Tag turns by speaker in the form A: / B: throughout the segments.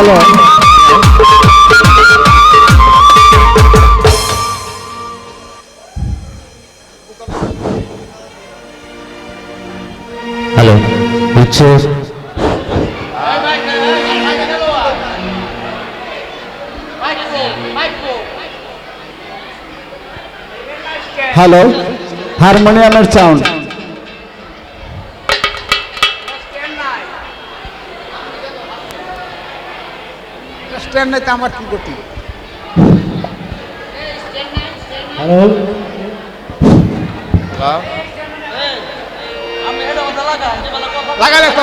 A: Hello hello হচ্ছে hello হারমোনিয়ামের sound
B: stand নাই তো আমার কি গতি
A: হ্যালো
B: লাগালে তো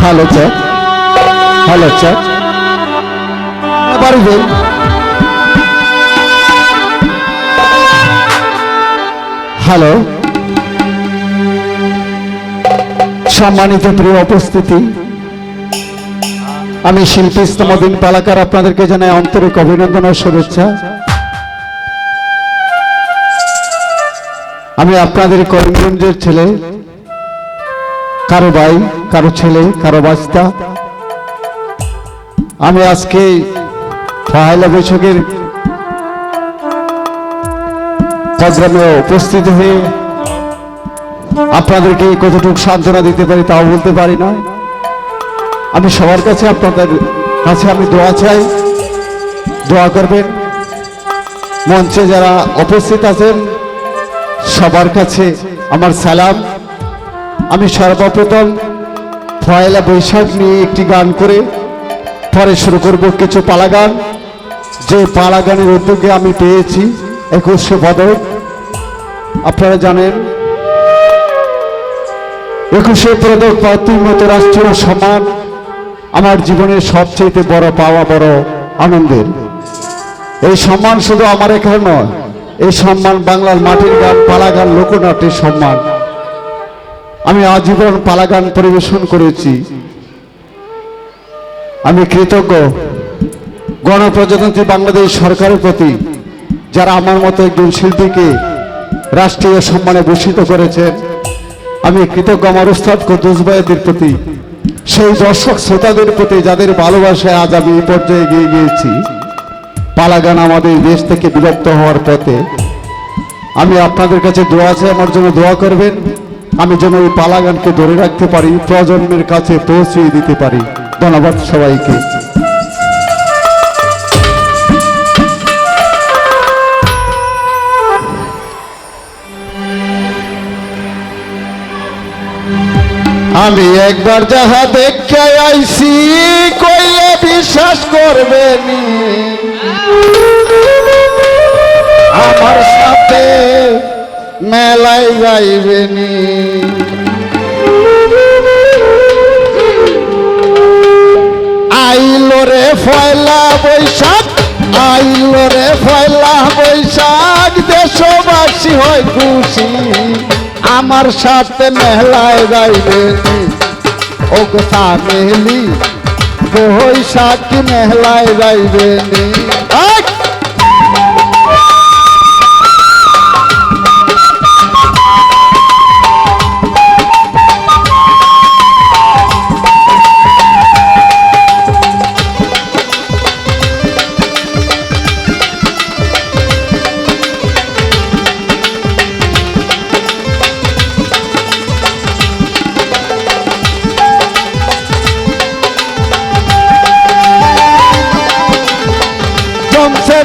A: হ্যালো স্যার হ্যালো স্যার বাড়ি যাই হ্যালো সম্মানিত প্রিয় উপস্থিতি আমি শিল্পী ইসলামউদ্দিন পালাকার আপনাদেরকে জানাই আন্তরিক অভিনন্দন ও শুভেচ্ছা আমি আপনাদের করিমগঞ্জের ছেলে কারো ভাই কারো ছেলে কারো বাস্তা আমি আজকে পহেলা বৈশাখের প্রোগ্রামে উপস্থিত হয়ে আপনাদেরকে কতটুকু সান্ত্বনা দিতে পারি তাও বলতে পারি না আমি সবার কাছে আপনাদের কাছে আমি দোয়া চাই দোয়া করবেন মঞ্চে যারা উপস্থিত আছেন সবার কাছে আমার সালাম আমি সর্বপ্রথম পয়লা বৈশাখ নিয়ে একটি গান করে পরে শুরু করব কিছু পালা গান যে পালা গানের উদ্যোগে আমি পেয়েছি 21শে পদক আপনারা জানেন 21শে পদক পাওয়ার মতো রাষ্ট্রীয় সম্মান আমার জীবনের সবচেয়ে বড় পাওয়া বড় আনন্দের এই সম্মান শুধু আমার এখানে নয় এই সম্মান বাংলার মাটির গান পালা গান লোকনাট্যের সম্মান আমি আজীবন পালা গান পরিবেশন করেছি আমি কৃতজ্ঞ গণপ্রজাতন্ত্রী বাংলাদেশ সরকারের প্রতি যারা আমার মতো একজন শিল্পীকে রাষ্ট্রীয় সম্মানে ভূষিত করেছেন আমি কৃতজ্ঞ আমার উস্তাদ কুদ্দুস ভাইদের প্রতি সেই দর্শক শ্রোতাদের প্রতি যাদের ভালোবাসায় আজ আমি এই পর্যায়ে এগিয়ে গিয়েছি পালা গান আমাদের দেশ থেকে বিলুপ্ত হওয়ার পথে আমি আপনাদের কাছে দোয়া চাই আমার জন্য দোয়া করবেন আমি যেন এই পালা গানকে ধরে রাখতে পারি প্রজন্মের কাছে পৌঁছে দিতে পারি ধন্যবাদ সবাইকে আমি একবার যাহা দেখে আইছি কইলে বিশ্বাস করবেনি আমার সাথে মেলায় যাইবেনি আইলো রে পয়লা বৈশাখ আইলো রে পয়লা বৈশাখ দেশবাসী হয় খুশি আমার সাথে মেলায় যাইবেনি ও কথা মেহলি বৈশাখ মেলায় যাইবেনি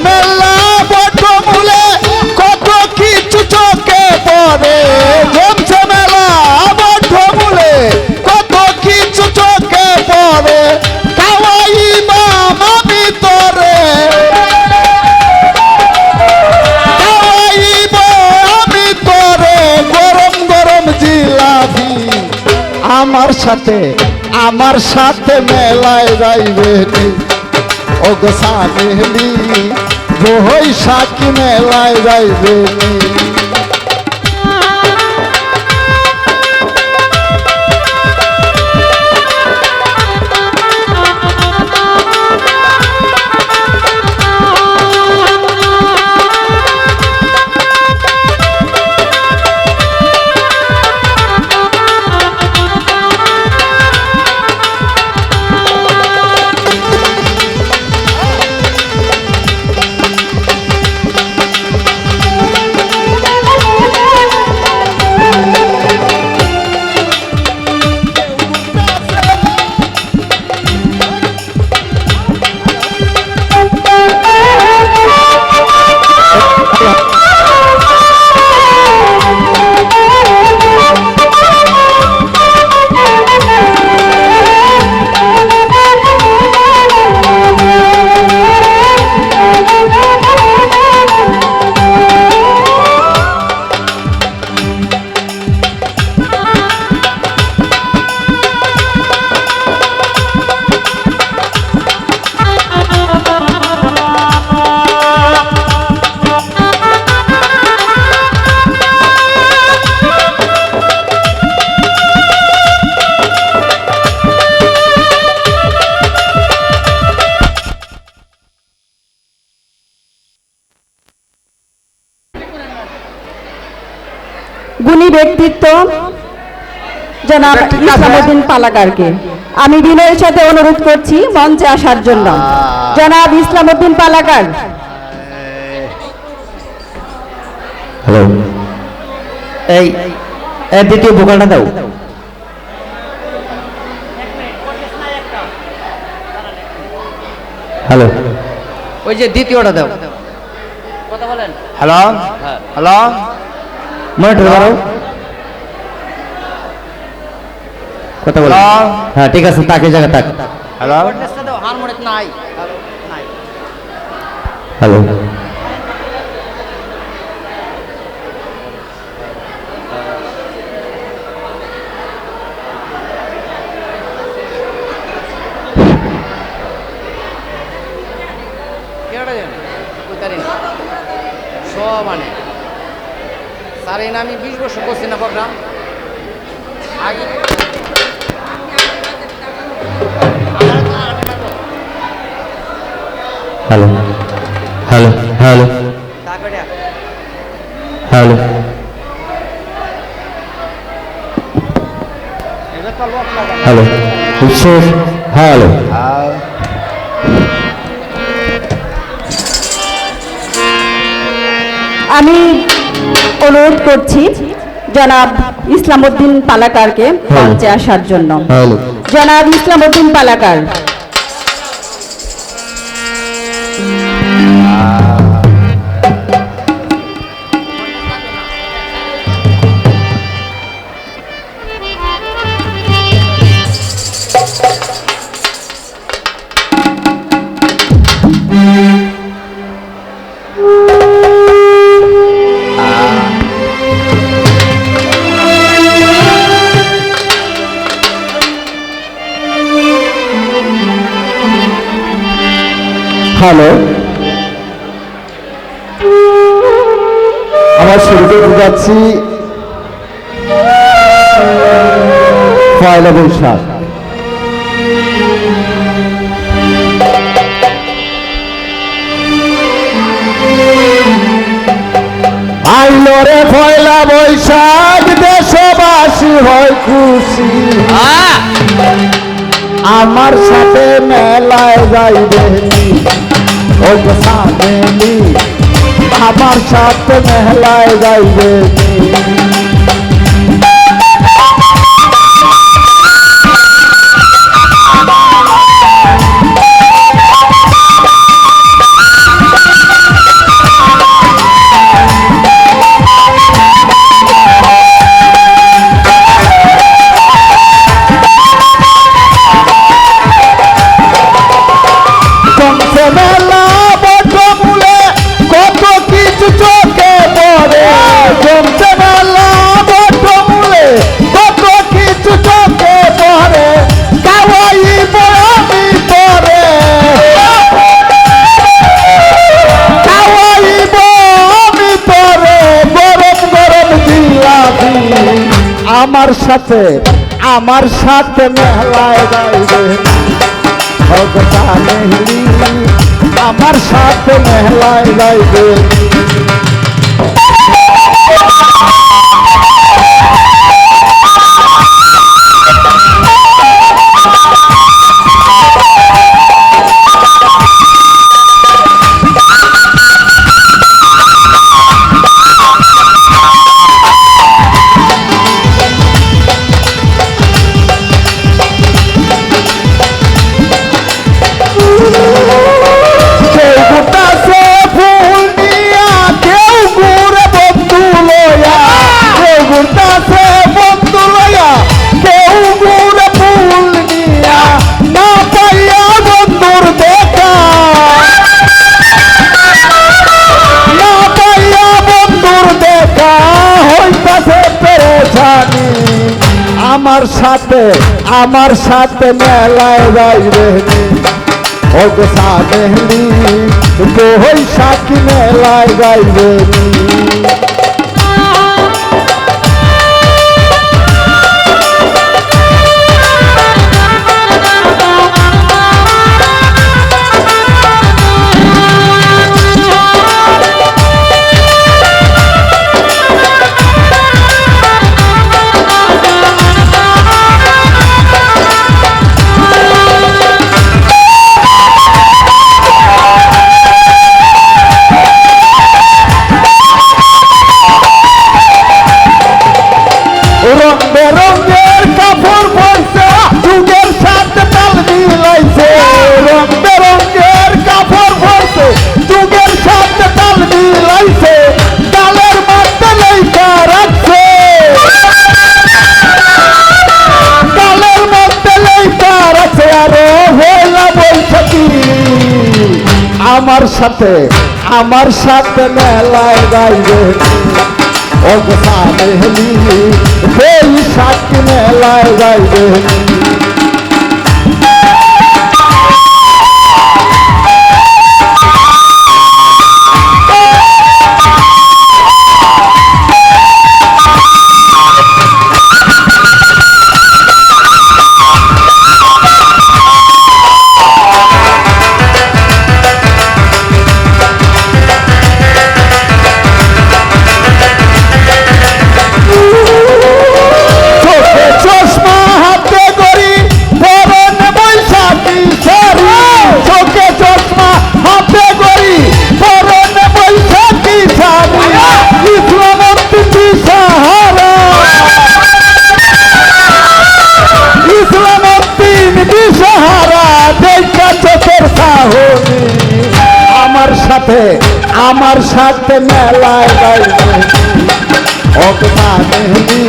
A: মেলা বট মূলে কত কিছু চোখে পড়ে জমছে মেলা বট মূলে কত কিছু চোখে পড়ে কাওয়াই মামা ভিতরে কাওয়াই আমার সাথে মেলায় যাইবে নি ও গো সামেলি বৈশাখী মেলায় যাইবে নি
C: গুণী ব্যক্তিত্ব জনাব ইসলামউদ্দিন পালাকারকে আমি বিনয়ের সাথে অনুরোধ করছি মঞ্চে আসার জন্য। জনাব ইসলামউদ্দিন পালাকার।
D: হ্যালো, এই দ্বিতীয় ভোকালটা দাও। হ্যালো,
E: ওই যে দ্বিতীয়টা দাও। কথা বলেন।
D: হ্যালো হ্যালো, মনিটর করো, কথা বলো। হ্যাঁ ঠিক আছে, তাকে জায়গা থাক। হ্যালো
E: হারমোনিয়াম নাই।
D: হ্যালো,
E: সব আনে স্যার, এই না আমি 20 বছর করছি না প্রোগ্রাম আগে।
D: Hello hello hello hello, hello hello,
C: আমি অনুরোধ করছি জনাব ইসলামউদ্দিন পালাকারকে মঞ্চে আসার জন্য।
D: হ্যালো,
C: জনাব ইসলামউদ্দিন পালাকার।
A: হ্যালো, আমার শুরুতে যাচ্ছি পয়লা বৈশাখ। আইলো রে পয়লা বৈশাখ, দেশবাসী হয় খুশি, আমার সাথে মেলায় যাইবে ও গো সামেলি, আমার সাথে মেলায় যাইবে। জমছে মেলা আমার সাথে মেলায় যাইবে ভগতা মেহলি আমার সাথে মেলায় যাইবে আমার সাথে মেলায় যাইবে ও গো সামেহলি বৈশাখী মেলায় যাইবে আমার সাথে মেলায় যাইবে ও গো সামেহলি বৈশাখী মেলায় যাইবে আমার সাথে মেলায় যাইবে ও গো সামেহলি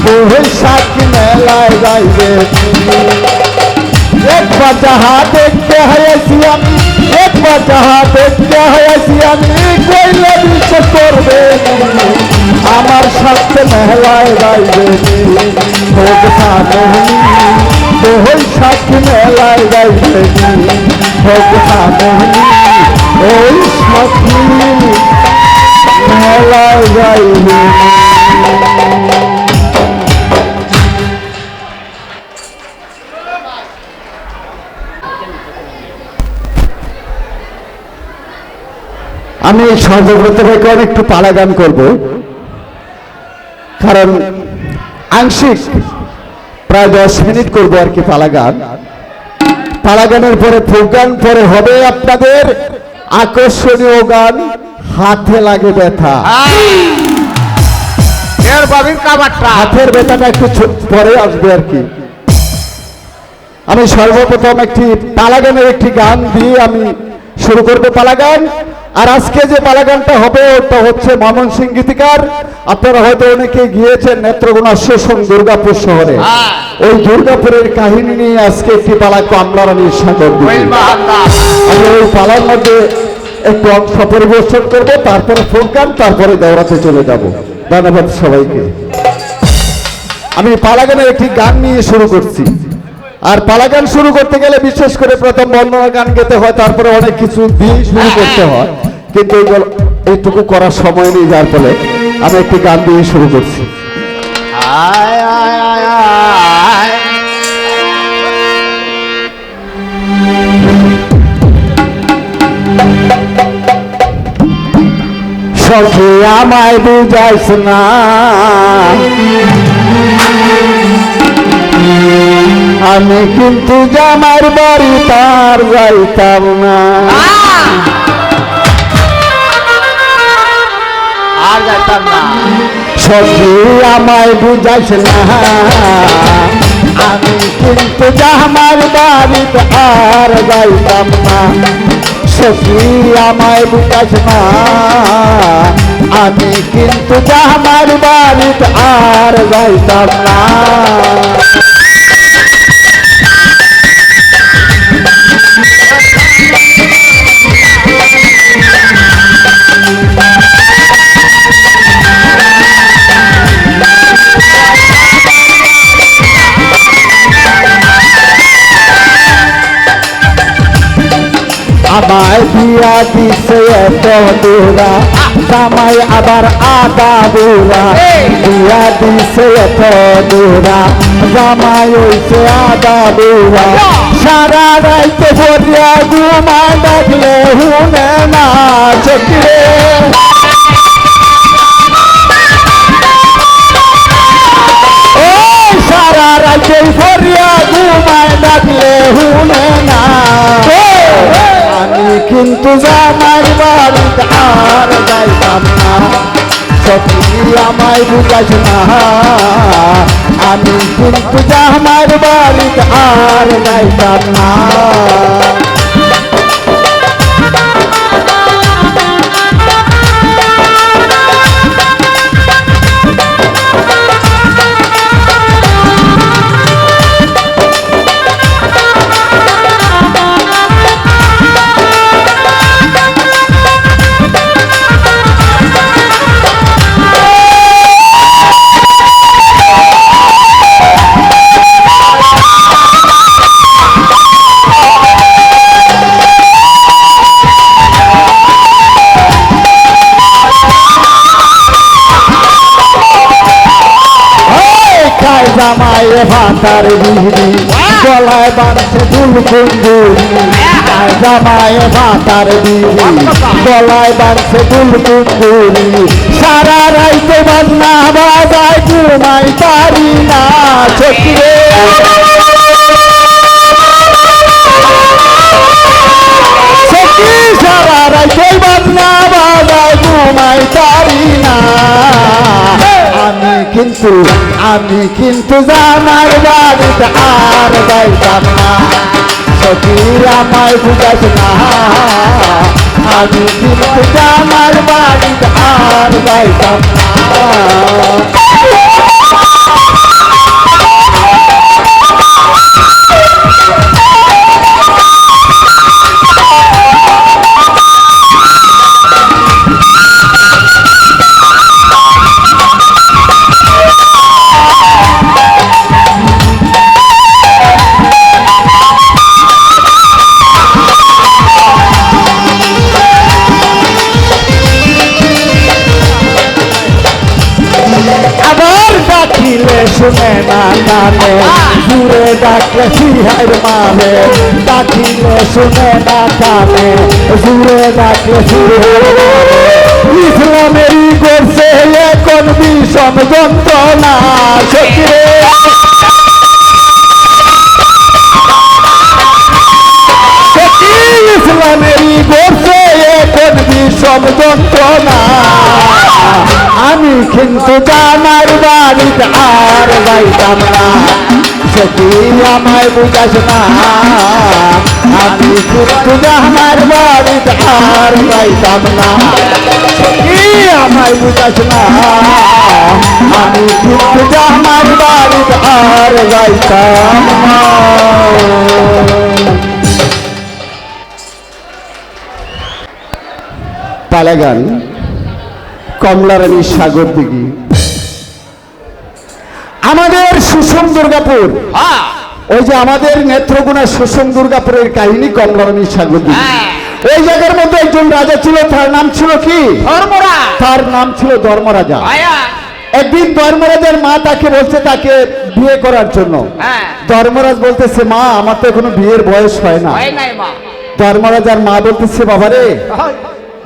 A: বৈশাখী মেলায় যাইবে একবার যাহা দেখতে হয়েছি আমি কইলে বিশ্বাস করবে আমার সাথে মেলায় যাইবে ও গো সামেহলি বৈশাখী মেলায় যাইবে ও গো সামেহলি ওই সাথী মেলায় যাইবে আমি সর্বব্রত ভাইকে একটু পালা গান করব কারণ আংশিক প্রায় 10 মিনিট করবো আর কি পালা গানের পরে প্রোগ্রাম পরে হবে আপনাদের আকর্ষণীয় গান হাতে লাগে ব্যথা হাতের ব্যথাটা একটু পরে আসবে আর কি আমি সর্বপ্রথম একটি পালা গানের একটি গান দিয়ে আমি শুরু করবো পালা গান আর আজকে যে পালা গানটা হবে ওটা হচ্ছে ময়মনসিংহ গীতিকার আপনারা হয়তো অনেকে গিয়েছেন নেত্রকোনা শোষণ দুর্গাপুর শহরে ওই দুর্গাপুরের কাহিনী নিয়ে আজকে একটি পালা আমরা নিঃসাদর আমি ওই পালার মধ্যে একটু অংশ পরিবেশন করবো তারপরে প্রোগ্রাম তারপরে দৌড়াতে চলে যাব ধন্যবাদ সবাইকে আমি পালা গানের একটি গান নিয়ে শুরু করছি আর পালা গান শুরু করতে গেলে বিশেষ করে প্রথম বর্ণনা গান গেতে হয় তারপরে অনেক কিছু দিয়ে শুরু করতে হয় কিন্তু এইটুকু করার সময় নেই যার ফলে আমি একটি গান দিয়ে শুরু করছি
B: আয় আয় আয় আয়
A: সখী আমায় বুঝাইস না, আমি কিন্তু জামার বাড়ি তার যাইতাম না।
B: আর যাইতাম না।
A: সখী আমায় বুঝাইস না, আমি কিন্তু জামার বাড়ি আর যাইতাম না। সখী আমায় বুঝাইস না, আমি কিন্তু জামার বাড়ি আর যাইতাম না। আমায় বিয়া দিছে এত দূরা, জামাই আবার আদা বুড়া। বিয়া দিছে এত দূরা, জামাই হইছে আদা বুড়া। সারা রাইতে ভরিয়া ঘুমায় ডাকলে হুনে না চকিরে। ও সারা রাইতে ভরিয়া ঘুমায় ডাকলে হুনে না। আমি কিন্তু জামাই বাড়িতে আর যাইতাম না। সখী আমায় বুঝাইস না, আমি কিন্তু জামাই বাড়িতে আর যাইতাম না। জামাইয়ে ভাতার বিহরি, গলায় বাঁধছে দুল কুন্দুরি। জামাইয়ে ভাতার বিহরি, গলায় বাঁধছে দুল কুন্দুরি। সারা রাইতে বাজনা বাজায় ঘুমাই পারি না চকিরে। সখী সারা রাইতে বাজনা বাজায় ঘুমাই পারি না। আমি কিন্তু জামার বাড়িতে আর যাইতাম না। সখী আমায় বুঝাইস না, আমি কিন্তু জামার বাড়িতে আর যাইতাম না। ডাকিলে শুনে না কানে, দূরে ডাকলে সিহার মারে। ডাকিলে শুনে না কানে, দূরে ডাকলে সিহার মারে। ইসলামেরই করছে এখন বিষম যন্ত্রণা সখিরে। ইসলামেরই করছে এখন বিষম যন্ত্রণা। আমি কিন্তু জামার বাড়িতে আর যাইতাম না। সখী আমায় বুঝাস না, আমি কিন্তু জামার বাড়িতে আর যাইতাম না। সখী আমায় বুঝাস না, আমি কিন্তু জামার বাড়িতে আর যাইতাম না। পালা গান কমলারানী সাগর দিঘি। আমাদের সুষম দুর্গাপুর, ওই যে আমাদের নেত্রকোনা সুষম দুর্গাপুরের কাহিনী কমলারানী সাগর দিঘি। ওই জায়গার মধ্যে একজন রাজা ছিল, তার নাম ছিল কি? ধর্মরাজ। তার নাম ছিল ধর্মরাজা। একদিন ধর্মরাজের মা তাকে বলছে তাকে বিয়ে করার জন্য।
E: হ্যাঁ
A: ধর্মরাজ বলতেছে মা আমার তো এখনো বিয়ের বয়স হয় না।
E: হয় নাই মা।
A: ধর্মরাজ আর মা বলতেছে বাবারে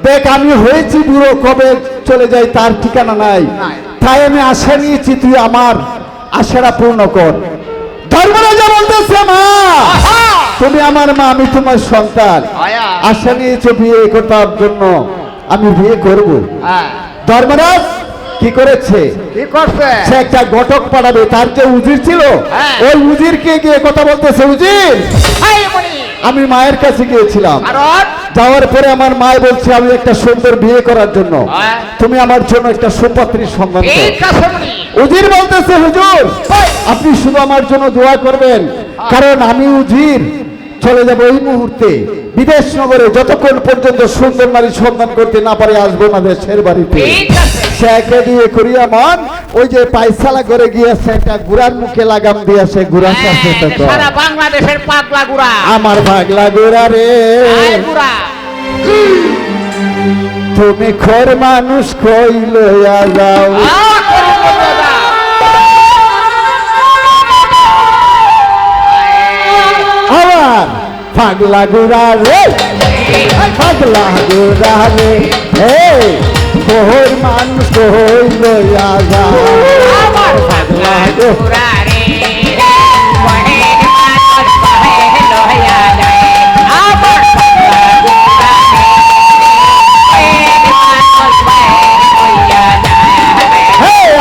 A: দেখ আমি হয়েছি বুড়ো, কবে চলে যাই তার ঠিকানা নাই, তাই আমি আশা নিয়েছি তুই আমার আশাটা পূর্ণ কর। ধর্মরাজা বলতেছে মা তুমি আমার মা, আমি তোমার সন্তান,
E: আয়া।
A: আশা নিয়েছো বিয়ে করার জন্য, আমি বিয়ে করব।
E: হ্যাঁ
A: ধর্মরাজ কি করেছে,
E: কি করছে?
A: সে একটা ঘটক পাঠাবে, তার যে উজির ছিল
E: হ্যাঁ।
A: ওই উজিরকে গিয়ে কথা বলতেছে উজির
E: এই মনি
A: আমি মায়ের কাছে গিয়েছিলাম,
E: কারণ
A: যাওয়ার পরে আমার মা বলছে আমি একটা সুন্দর বিয়ে করার জন্য
E: হ্যাঁ।
A: তুমি আমার জন্য একটা সুপাত্রীর সন্ধান
E: এই
A: দাও।
E: কাছে মনি
A: উজির বলতেছে হুজুর আপনি শুধু আমার জন্য দোয়া করবেন, কারণ আমি উজির চলে যাব এই মুহূর্তে বিদেশ নগরে, যতক্ষণ পর্যন্ত সুন্দর নারী সন্ধান করতে না পারে আসবো না দেশের বাড়িতে।
E: ঠিক আছে।
A: সে দিয়ে করিয়া মন ওই যে পায়সালা করে গিয়েছে একটা গুড়ার মুখে লাগাম দিয়েছে, গুড়ার কাছে তো কর।
E: সারা বাংলাদেশের পাগলা গুড়া
A: আমার ভাগলা গুড়া রে
E: আয় গুড়া।
A: তুমি খোর মানুষ কই লইয়া যাও,
E: করুন দাদা।
A: আমার পাগলা গুড়া রে পাগলা গুড়া রে খোর মানুষ কই লইয়া যাও,
E: আমার
A: পাগলা গুড়া
E: গুড়া রে বহে মানুষ বহে লইয়া যায়। আমার পাগলা গুড়া রে বহে মানুষ বহে লইয়া যায়।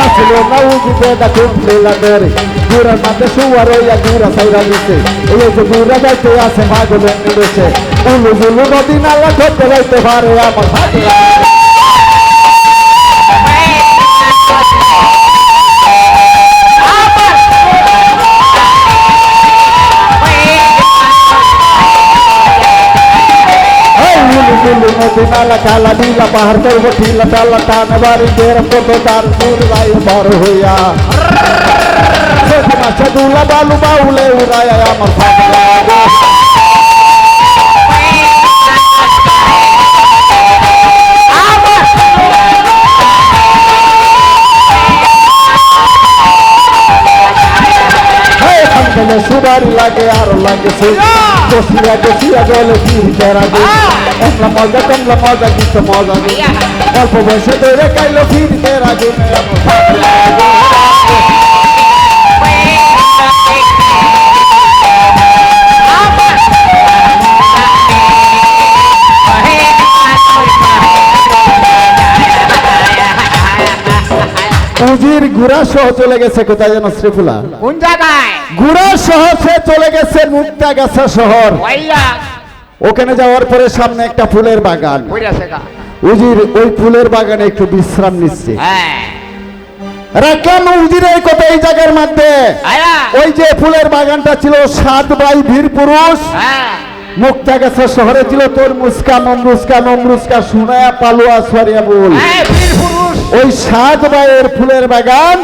A: আসলো না উজিতে দেখো লীলা করে গুড়ার মাঝে শুয়ার হইয়া গুড়া সাইরা দিছে, এই যে গুড়া যাইতে আছে পাগলের নিড়েছে, উলু জুলু নদী নালা ধরতে যাইতে পারে আমার পাগলা। নদী নালা কালা নীলা পাহাড় করবো ঠিলা ডালা টানে বাড়ি বেরম কত তার দূর রাই বড় হইয়া মাসে দুলা বালু বাউলে উড়ায় আমার পাগলা। সুবারি লাগে আরো লাগে বসিয়া বসিয়া গেলে ফিরতে রাগে, একলা মজা কমলা মজা দিতে মজা দিতে অল্প বয়সে ধরে কাইলো ফিরতে রাগে। উজির গুড়া সহ চলে গেছে কোথায় যেন শ্রীফুলা,
E: কোন জায়গায়?
A: গুড়া সহ সে চলে গেছে মুক্তা গাছা শহর।
E: ভাইয়া
A: ওখানে যাওয়ার পরে সামনে একটা ফুলের বাগান,
E: কইরাছে গা।
A: উজির ওই ফুলের বাগানে একটু বিশ্রাম নিচ্ছে।
E: হ্যাঁ
A: রাখলাম উজিরের কথা এই জায়গার মধ্যে,
E: আয়া।
A: ওই যে ফুলের বাগানটা ছিল 7 ভাই বীর পুরুষ,
E: হ্যাঁ
A: মুক্তা গাছা শহরে ছিল তোর মুস্কা নমরুস্কা নমরুস্কা সুনায়া পালুয়া সরিয়া বল।
E: হ্যাঁ বীর পুরুষ।
A: ওই 7 ভাইয়ের ফুলের বাগান,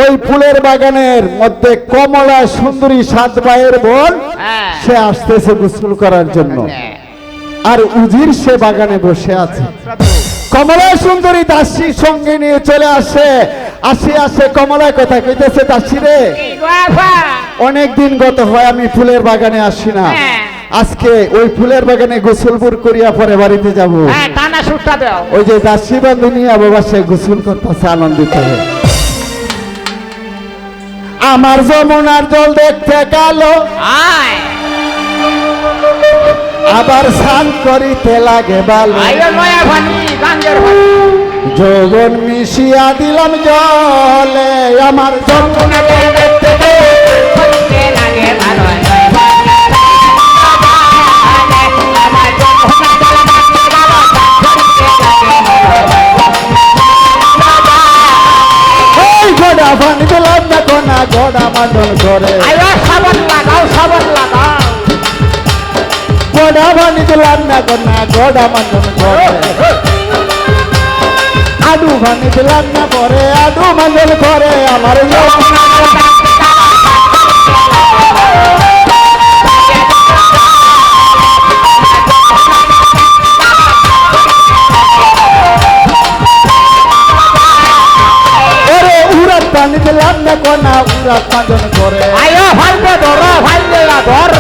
A: ওই ফুলের বাগানের মধ্যে কমলা সুন্দরী 7 ভাইয়ের বোন
E: হ্যাঁ
A: সে আসতেছে গোসল করার জন্য, আর উজির সে বাগানে বসে আছে। কমলা সুন্দরী দাসী সঙ্গে নিয়ে চলে আসে, আসে কমলা কথা কইতেছে দাসী রে অনেক দিন গত হয় আমি ফুলের বাগানে আসি না, আজকে ওই ফুলের বাগানে গোসলপুর করিয়া পরে বাড়িতে যাব।
E: হ্যাঁ টানা সুটটা দাও।
A: ওই যে দাসী বান্ধবী বাবা সে গোসল করতেছে আনন্দিত হয়ে, আমার যমুনার জল দেখতে কালো
E: আয়
A: আবার স্নান করিতে লাগে ভালো,
E: আইও নয়া পানি গাঙ্গের পানি।
A: যৌবন মিশিয়া দিলাম জলে আমার যমুনা জল দেখতে
E: করতে লাগে ভালো।
A: গোড়া পানি দিলাম না কোনা গোড়া মাদন করে,
E: আইও সাবান লাগাও সাবান লাগাও।
A: গোড়া পানি দিলাম না কোনা গোড়া মাদন করে, আডু পানি দিলাম না পরে আডু মাদন করে আমার যমুনা। ওরে কন্যা উড়াত মাজন করে
B: আয়ো ভাইবে ধর ভাইবে ধর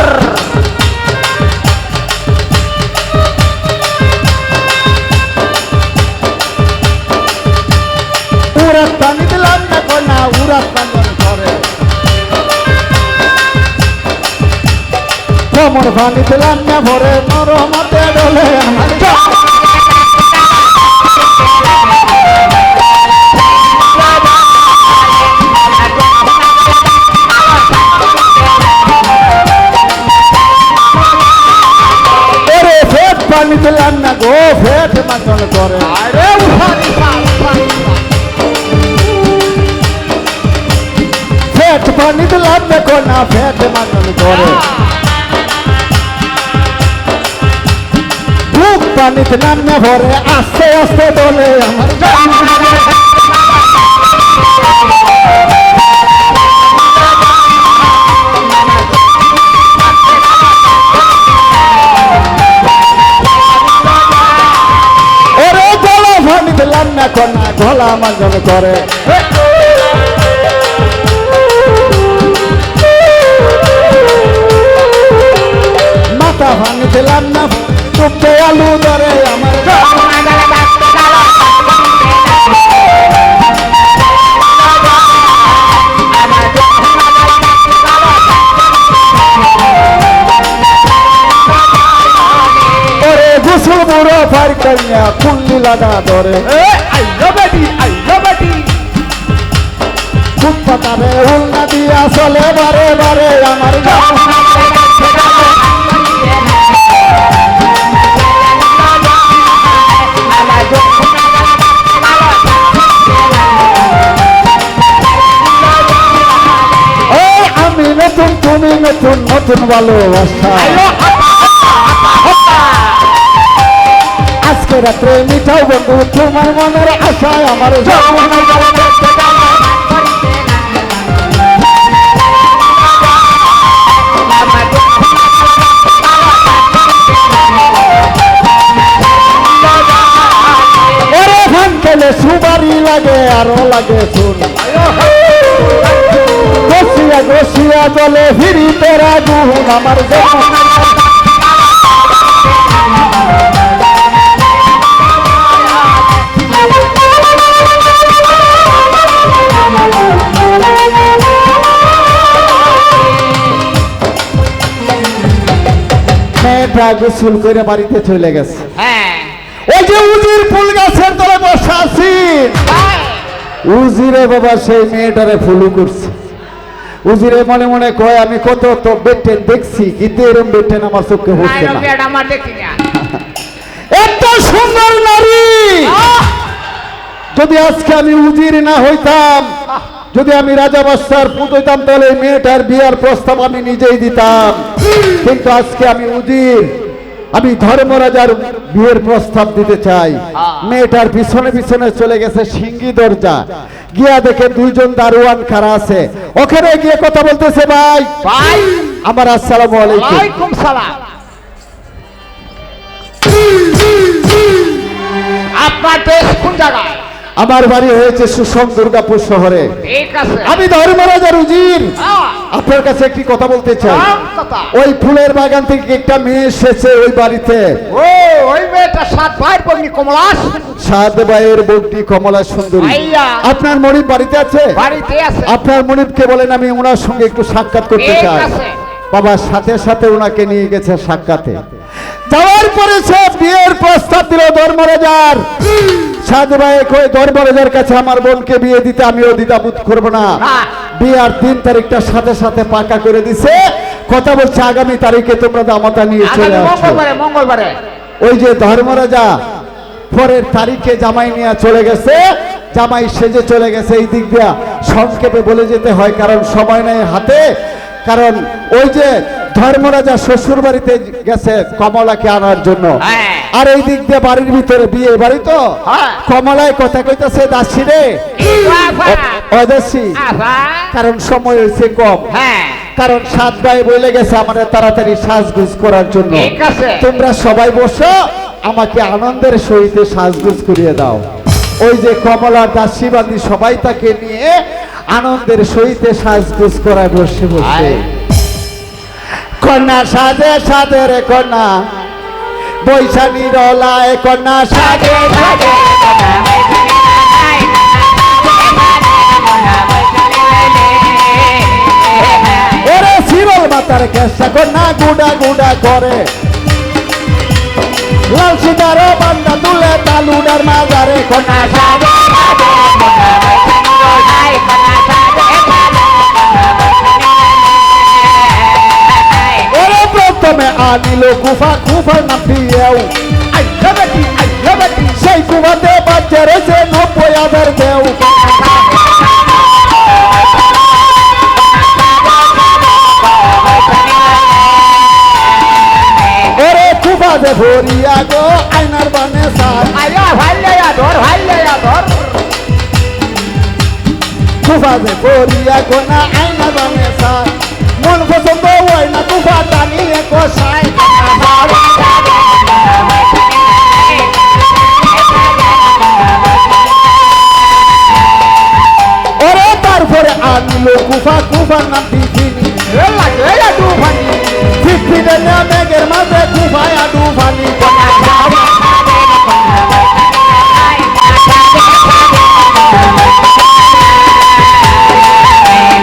A: উড়াত পানি দিলাম না কন্যা উড়াত মাজন করে কোমর পানি দিলাম না ভরে নরমাতে ডলে আমার পানি দিলাম না গো ফেট মাজন করে
B: আরে উঠানি
A: ফেট পানি দিলাম দেখো না ফেট মাজন করে বুক পানিতে নাম না ভরে আস্তে আস্তে বলে আমার ওরে গলা পানি দিলাম না কন্যা গলা মাজন করে মাথা ভাঙি দিলাম না চুপে আলু ধরে আমার ওরে গোসল বুড়ো ফার কন্যা কুল্লি লাগা ধরে খুব পাতারে উল্না দিয়া চলে বারে বারে আমার আমি নতুন তুমি নতুন নতুন ভালোবাসা আজকে রাত্রে মিঠাও বন্ধু তোমার মনের আশায় আমার ওরে ভান খেলে সুবারি লাগে আরো লাগে শুন গসিয়া গসিয়া চলে ফিরি তোরা গুণ আমার মেয়েটা গোসল করে বাড়িতে চলে গেছে
B: হ্যাঁ
A: ওই যে উজির ফুল গাছের তলে বসে আছি উজিরে বাবা সেই মেয়েটারে ফুলু করছে উজিরে মনে মনে কয় আমি কত তো বেটেন দেখছি কিন্তু এরম বেটেন আমার চোখে হচ্ছে না
B: আমার দেখি না
A: এত সুন্দর নারী যদি আজকে আমি উজির না হইতাম যদি আমি রাজা বাদশার পুত হইতাম তাহলে এই মেয়েটার বিয়ার প্রস্তাব আমি নিজেই দিতাম কিন্তু আজকে আমি উজির আমি ধর্মরাজার বিয়ের প্রস্তাব দিতে চাই মেয়েটার পিছনে পিছনে চলে গেছে সিঙ্গি দরজা গিয়া দেখে দুইজন দারোয়ান খাড়া আছে ওখানে গিয়ে কথা বলতেছে ভাই
B: ভাই
A: আমার আসসালামু আলাইকুম
B: ওয়ালাইকুম সালাম আপনার দেশ কোন জায়গায়
A: আমার বাড়ি হয়েছে সুষম দুর্গাপুর শহরে
B: ঠিক আছে
A: আমি ধর্মরাজার উজির
B: হ্যাঁ,
A: আপনার কাছে একটি কথা বলতে চাই
B: আম কথা।
A: ওই ফুলের বাগান থেকে একটা মেয়ে এসেছে ওই বাড়িতে
B: ও ওই মেয়েটা সাত ভাই পগ্নি কমলাস
A: সাদ ভাইয়ের বউটি কমলা সুন্দরী
B: ভাইয়া।
A: আপনার মনিব বাড়িতে আছে
B: বাড়িতে আছে
A: আপনার মনিবকে বলেন আমি ওনার সঙ্গে একটু সাক্ষাৎ করতে
B: ঠিক
A: চাই
B: আছে।
A: বাবার সাথে সাথে ওনাকে নিয়ে গেছে সাক্ষাতে যাওয়ার পরে সব বিয়ের প্রস্তাব দিল ধর্মরাজার সাদ ভাই কই ধর্মরাজার কাছে আমার বোনকে বিয়ে দিতে আমিও দ্বিধাবোধ করবো না
B: না।
A: বিয়ার 3 তারিখটা সাথে সাথে পাকা করে দিছে কথা বলছে আগামী তারিখে তোমরা দামতা নিয়ে চলে
B: আগামী
A: আসো
B: মঙ্গলবারে মঙ্গলবারে
A: ওই যে ধর্মরাজা পরের তারিখে জামাই নিয়ে চলে গেছে জামাই সেজে চলে গেছে এই দিক দিয়া সংক্ষেপে বলে যেতে হয় কারণ সময় নেই হাতে কারণ ওই যে ধর্মরাজা শ্বশুর বাড়িতে গেছে কমলাকে আনার জন্য
B: হ্যাঁ।
A: আর এই দিক দিয়ে বাড়ির ভিতরে বিয়ে বাড়ি তো
B: হ্যাঁ।
A: কমলায় কথা কইতাছে দাসী রে অদাসী কারণ সময় হয়েছে কম
B: হ্যাঁ
A: কারণ 7 ভাই বলে গেছে আমাদের তাড়াতাড়ি সাজগুজ করার জন্য
B: ঠিক আছে।
A: তোমরা সবাই বসো আমাকে আনন্দের সহিত সাজগুজ করিয়ে দাও ওই যে কমলার দাসী বান্দি সবাই তাকে নিয়ে আনন্দের সহিতে সাজগোজ করা বসে বসে
B: আয়।
A: কন্যা সাজে সাজে রে কন্যা বৈশালী রলায় কন্যা সাজে সাজে ওরে শিরল মাতার কেসা কন্যা গুডা গুডা করে লাল সিদার বান্দা তুলে তালুডার মাজারে কন্যা সাজে ওরে প্রথমে আনিল কুফা কুফার নাম দিয়েও সেই কুফাতে বাচ্চা রয়েছে 90,000 দেও ওরে কুফাতে ভরিয়া গো আয়নার বানে সার
B: আয়া ভাইলে ধর
A: কুফাতে ভরিয়া গো না আয়নার বানে সার মন পছন্দ হয় না কুফা টানিয়ে কষায় ওরে তারপরে আনিল কুফা কুফার নাম টিফিনি টিফিনে না মেঘের মাঝে কুফায় আডু ফানি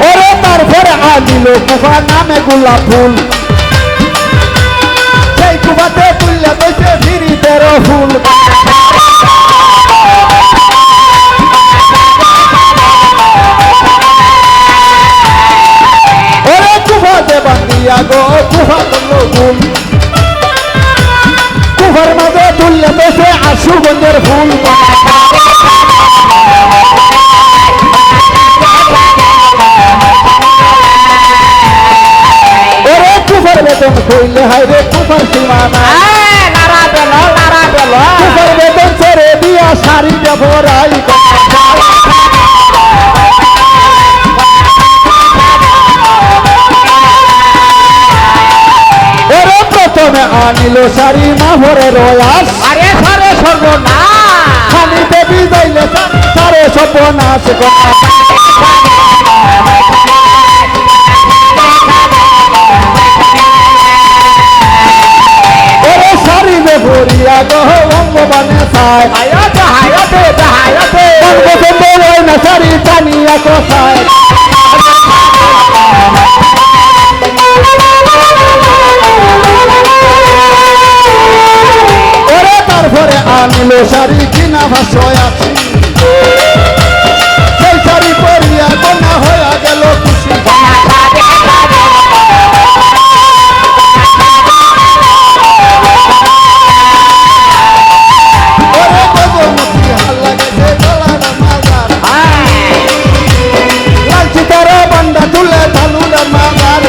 A: ওরে তারপরে আনিল কুফা নামে গোলাপ ফুল সেই কুফাতে তুললে বসে ফিরিতের ফুল ওরে কুফাতে বান্দিয়া গো কুফা করলো ফুল কুফার মাঝে তুললে বসে আশুগঞ্জের ফুল ওরে কুফার বেতন কইলে হায় রে কুফার সীমানা কুফার বেতন ছেড়ে দিয়া শাড়িটা ভরাই ওরে প্রথমে আনিল শাড়ি মা ভরে রয়াস
B: আরে সারে সর্বনাশ
A: খালি দেবী যাইলে সারে সর্বনাশ ওরে শাড়ি বে ভরিয়া গহ ভগবানে সায়
B: হায়াতে
A: মন পছন্দ হয় না শাড়ি টানিয়া কষায় ওরে তারপরে আনিল শাড়ি কিনা ভাষয় আছে সেই শাড়ি পরিয়া কন্যা হইয়া গেল খুশি ওরে গগনমুখী হাল্লা গেছে গলার মাজার লাল চিতার বান্দা তুলে তালুডার মাজার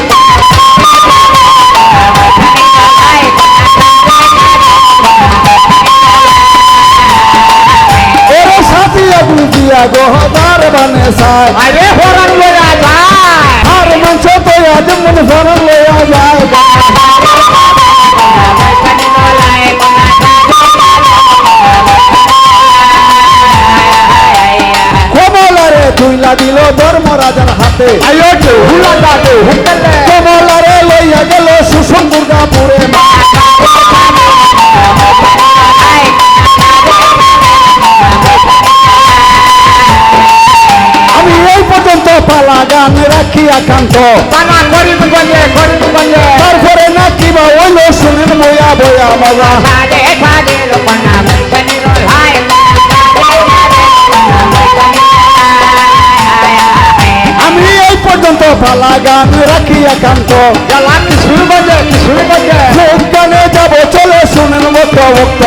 A: ওরে সাথিয়া বুঝিয়া গহদার বানে সায়
B: আরে হরান লয়া যায়
A: আর মঞ্চ তো আজ মন ফরন লইয়া যায় কমলারে তুইলা দিল ধর্মরাজার হাতে কমলারে লইয়া গেল সুষম দুর্গাপুরে আমি এই পর্যন্ত পালা গান রাখি একান্ত
B: পানা করিমগঞ্জে
A: তারপরে না কিবা হইল শুনেন বয়া বয়া মজা আমি এই পর্যন্ত পালা গান রাখি একান্ত
B: কিশোরগঞ্জে
A: গানে যাবো চলে শুনেন বক্ত বক্ত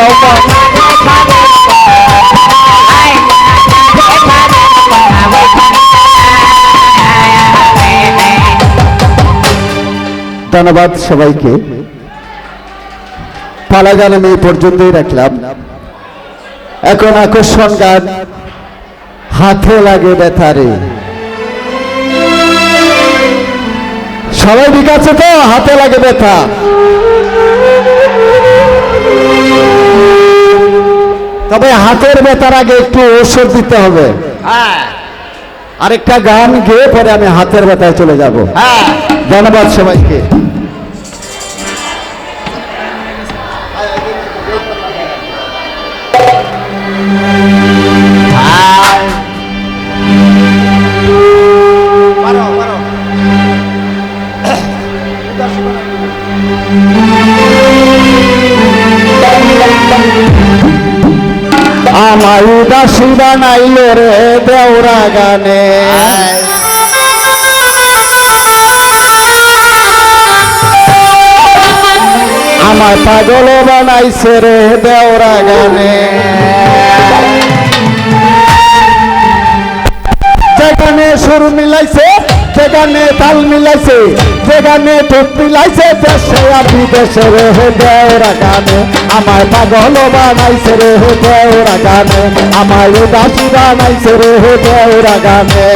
A: ধন্যবাদ সবাইকে পালা গান আমি এই পর্যন্তই রাখলাম এখন আকর্ষণ গান হাতে লাগে ব্যথারে সবাই ঠিক আছে তো হাতে লাগে ব্যথা তবে হাতের ব্যথার আগে একটু ঔষধ দিতে হবে
B: হ্যাঁ
A: আরেকটা গান গেয়ে পরে আমি হাতের ব্যথায় চলে যাব।
B: হ্যাঁ
A: ধন্যবাদ সবাইকে। আমার উদাসী বানাইল রে দেওরা গানে, আমার পাগল বানাইছে রে দেওরা গানে। যেখানে সুর মিলাইছে, যেখানে তাল মিলাইছে, যেখানে ঠোঁট মিলাইছে, দেশে আপনি দেশে রে দেওরা গানে। আমার পাগল বানাইছে রে দেওরা গানে, আমার উদাসী বানাইছে রে দেওরা গানে।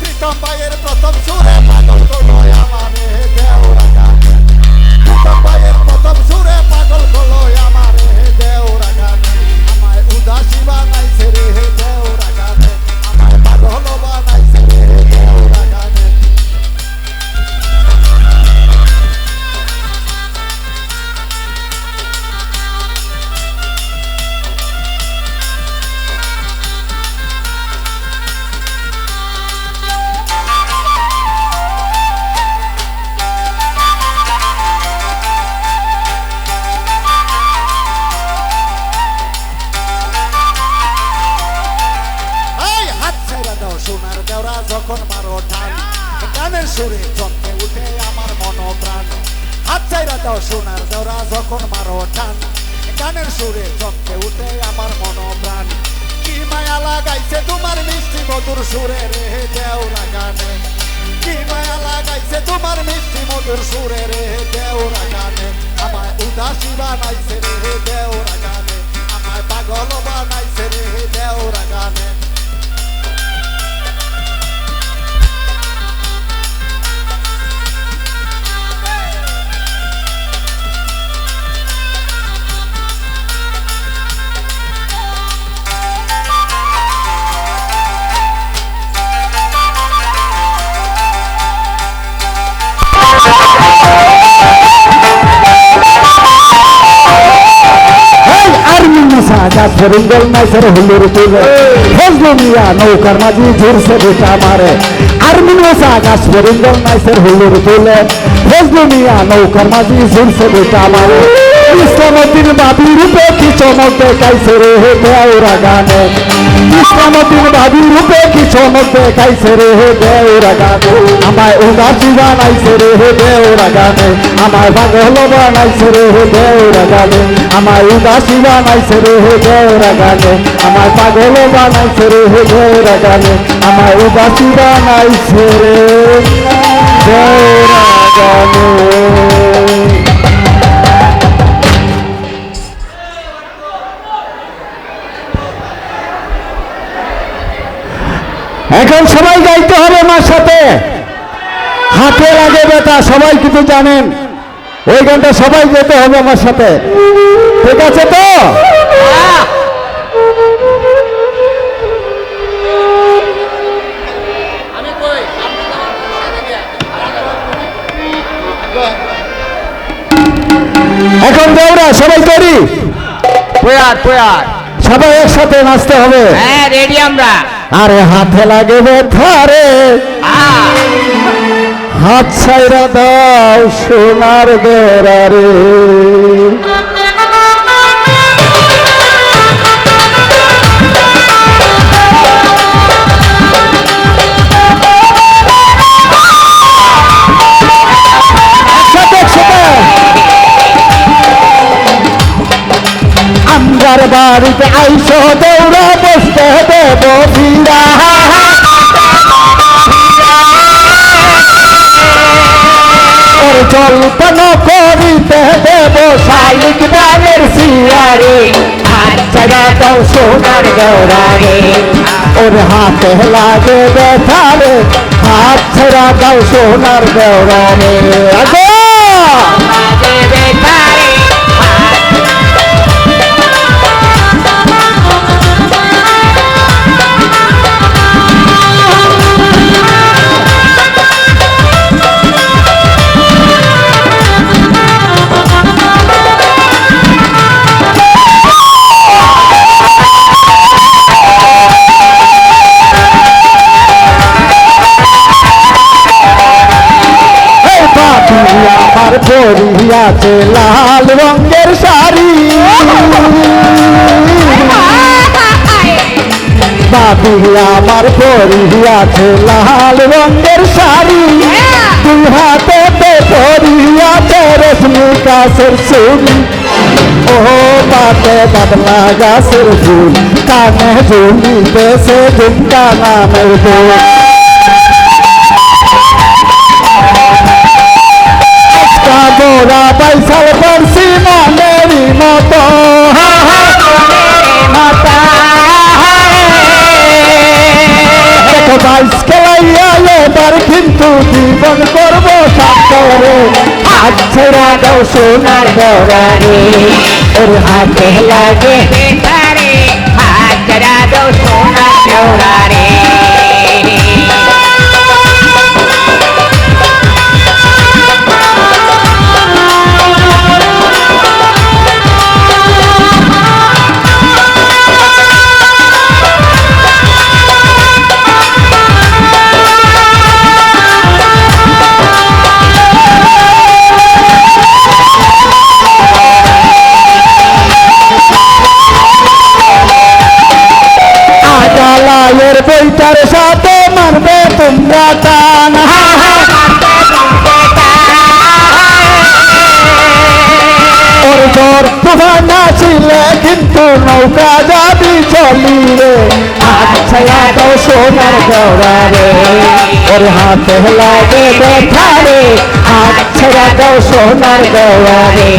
F: প্রীতম ভাইয়ের প্রথম সুরে পাগল করলো আমারে দেওরা গানে, প্রীতম ভাইয়ের প্রথম সুরে পাগল করলো আমারে দেওরা গানে। আমায় উদাসী বানাইছে রে দেওরা গানে, আমায় পাগল বানাইছে রে দেওরা গানে। সোনার দেওরা যখন মারো টান, গানের সুরে জমে উঠে আমার মনোপ্রাণ। হাত চাইরা দাও সোনার দেওরা যখন মারো টান, গানের সুরে জমে উঠে আমার মনোপ্রাণ। কি মায়া লাগাইছে তোমার মিষ্টি মধুর সুরে রে দেওরা গানে, কি মায়া লাগাইছে তোমার মিষ্টি মধুর সুরে রে দেওরা গানে। আমায় উদাসী বানাইছে রে দেওরা গানে, আমায় পাগল বানাইছে রে দেওরা গানে।
A: ফরিঙ্গল নাইসের হুলুর তুলে ফজলু মিয়া নৌকার মাঝি ঝুরছে বেটা মারে। আর্মিনসা আকাশ ফরিঙ্গল নাইসের হুলুর তুলে ফজলু মিয়া নৌকার মাঝি ঝুরছে বেটা মারে। ইসলামউদ্দিন বাবি রূপে কি চমক দেখাইছে রে দেওরা গানে, ইসলামউদ্দিন বাবি রূপে কি চমক দেখাইছে রে দেওরা গানে। আমায় উদাসী বানাইছে রে দেওরা গানে, আমায় পাগল বানাইছে রে দেওরা গানে। আমায় উদাসী বানাইছে রে দেওরা গানে, আমায় পাগল বানাইছে রে দেওরা গানে। আমায় উদাসী বানাইছে রে দেওরা গানে। এখন সবাই গাইতে হবে আমার সাথে, হাতে লাগে বেটা সবাই কিন্তু জানেন, ওই গানটা সবাই যেতে হবে আমার সাথে, ঠিক আছে তো? এখন দেওরা সবাই তৈরি, সবাই একসাথে নাচতে হবে।
B: হ্যাঁ রেডি আমরা।
A: আরে হাতে লাগে ব্যথা রে, হাত ছাইরা দাও সোনার দেওরা রে। একসাথে যার বাড়িতে আইসো দৌড়া বসতে দেব ফিরা ওর জল্পনা করিতে দেব শালিক বানের সিয়ারে হাত ছাড়া দাও সোনার গৌরারে ওর হাতে লাগে ব্যথারে হাত ছাড়া দাও সোনার গৌরারে আগো আমার পরিয়াছে লাল রঙের শাড়ি বাবু আমার পরিয়াছে লাল রঙের শাড়ি দুই হাতে পরিয়াছে রেশমি গাছের চুড়ি ও পাতে বাদলা গাছের ফুল কানে ঝুলিতেছে ঝুমকা নামের ফুল গোরা পয়সার পড়ছি মনেরই মতো বাইশ খেলাইয়া এবার কিন্তু জীবন করবো সাতরে হাত ছেড়া দাও সোনার গৌরারে ওর হাতে লাগে হাত ছেড়া দাও সোনার গৌরারে বইটার সাথে মারবে তোমরা টান ওর ঝড় তুফান আসিলে কিন্তু নৌকা যাবি চলি রে হাত ছায়া দাও সোনার গৌরারে ওর হাতে লাগে ব্যথা রে হাত ছায়া দাও সোনার গৌরারে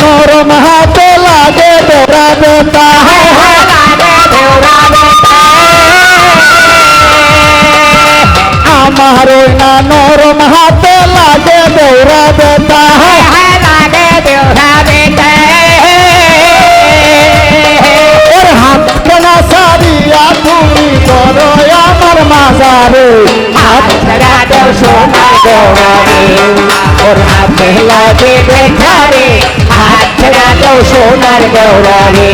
A: নরম হাতে লাগে বেড়া বেতা আমার না নরম হাতে লাগে বেড়া বেতা ওর হাত কেনা সারিয়া তুমি করো আমার মাজারে হাত ছেড়া দেও সোনার গৌরারে ওর হাতে লাগে বেঠারে হাত ছেড়া দেও সোনার গৌরারে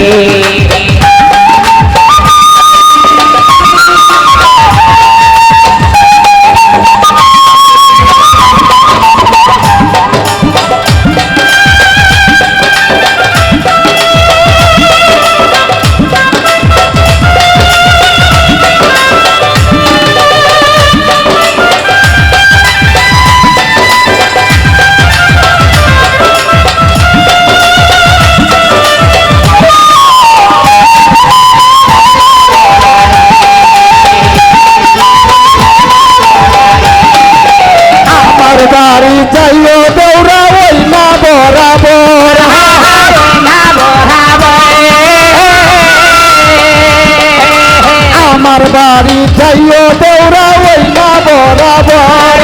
A: বাড়ি যাইও দৌড়া ওই না বরাবর আমার বাড়ি যাইও দৌড়া ওই না বরাবর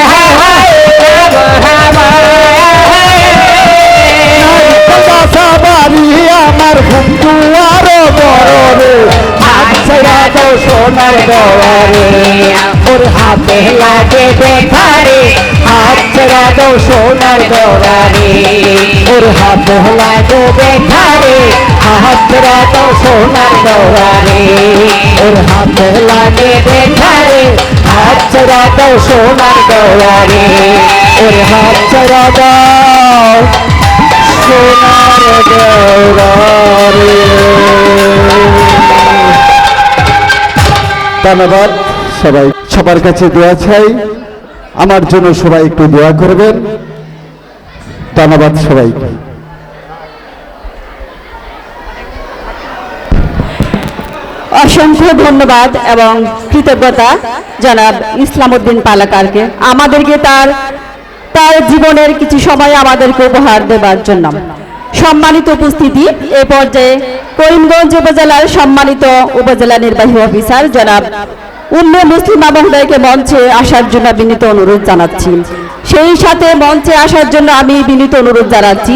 A: বাড়ি আমার ঘুমটু আরো বড় রে হাত ছেড়া দাও সোনার গৌরারে ওর হাতে লাগে বেঠারে হাত ছেড়া দাও সোনার গৌরারে ওর হাতে লাগে বেঠারে হাত ছেড়া দাও সোনার গৌরারে ওর হাতে লাগে বেঠারে
B: হাত ছাড়া দাও সোনার দেওয়ারে ওরে হাত ছাড়া দাও সোনার দেওয়ারে।
A: ধন্যবাদ সবাই, সবার কাছে দোয়া চাই, আমার জন্য সবাই একটু দোয়া করবেন। ধন্যবাদ সবাইকে।
C: অসংখ্য ধন্যবাদ এবং কৃতজ্ঞতা জনাব ইসলাম উদ্দিন পালাকারকে আমাদেরকে তার তার জীবনের কিছু সময় আমাদেরকে উপহার দেবার জন্য। সম্মানিত উপস্থিতি, এ পর্যায়ে করিমগঞ্জ উপজেলার সম্মানিত উপজেলা নির্বাহী অফিসার জনাব উম্মে মুসলিমা মহোদয়কে মঞ্চে আসার জন্য বিনীত অনুরোধ জানাচ্ছি। সেই সাথে মঞ্চে আসার জন্য আমি বিনীত অনুরোধ জানাচ্ছি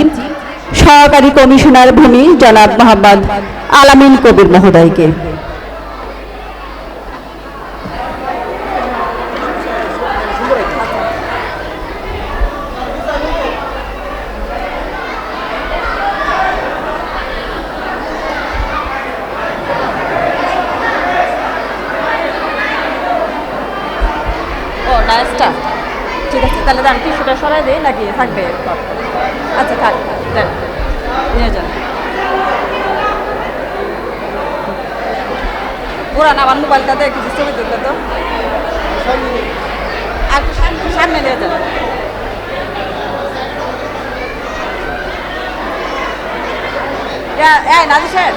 C: সহকারী কমিশনার ভূমি জনাব মোহাম্মদ আলামিন কবির মহোদয়কে। ঠিক আছে, তাহলে যান টিস্যুটা সরাই দেই নাকি থাকবে? আচ্ছা থাক, দেন নিয়ে যান। পুরান আমার মোবাইলটাতে কিছু ছবি তুলতে তো, আর সামনে নিয়ে যান। নাজি সাহেব